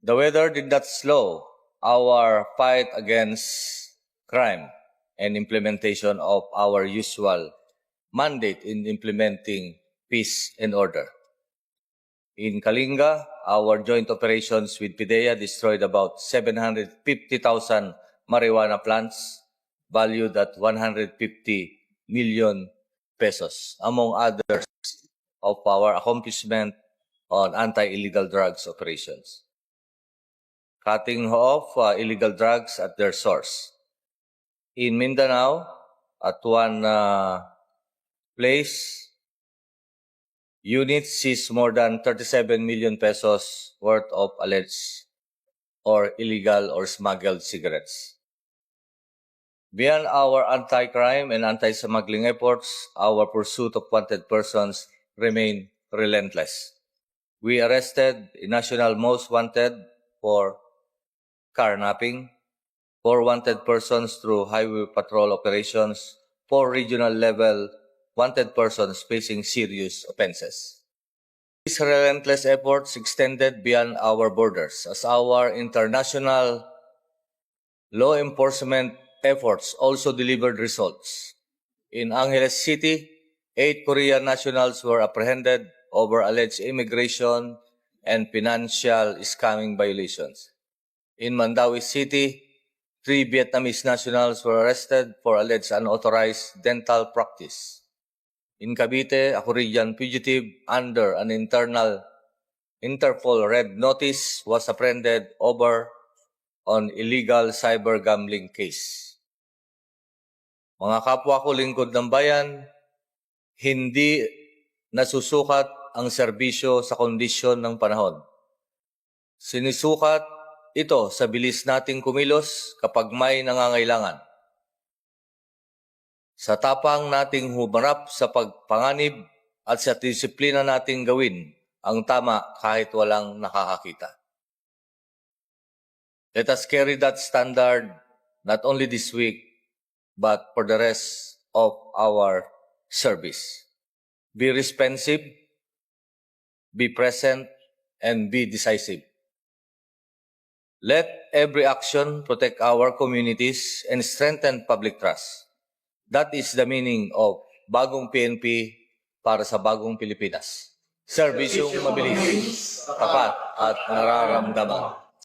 The weather did not slow our fight against crime and implementation of our usual mandate in implementing peace and order. In Kalinga, our joint operations with PIDEA destroyed about 750,000 marijuana plants valued at 150 million pesos, among others of our accomplishment on anti-illegal drugs operations. Cutting off illegal drugs at their source. In Mindanao, at one place, units seized more than 37 million pesos worth of alleged or illegal or smuggled cigarettes. Beyond our anti-crime and anti-smuggling efforts, our pursuit of wanted persons remain relentless. We arrested a national most wanted for carnapping, 4 wanted persons through highway patrol operations, 4 regional level wanted persons facing serious offenses. These relentless efforts extended beyond our borders as our international law enforcement efforts also delivered results. In Angeles City, 8 Korean nationals were apprehended over alleged immigration and financial scamming violations. In Mandawi City, 3 Vietnamese nationals were arrested for alleged unauthorized dental practice. In Cavite, a Korean fugitive under an Interpol red notice was apprehended over on illegal cyber gambling case. Mga kapwa ko lingkod ng bayan, hindi nasusukat ang serbisyo sa kondisyon ng panahon. Sinisukat ito sa bilis nating kumilos kapag may nangangailangan. Sa tapang nating humarap sa pagpanganib at sa disiplina nating gawin ang tama kahit walang nakakakita. Let us carry that standard not only this week, but for the rest of our service. Be responsive, be present, and be decisive. Let every action protect our communities and strengthen public trust. That is the meaning of Bagong PNP para sa Bagong Pilipinas. Serbisyong mabilis, tapat at nararamdaman.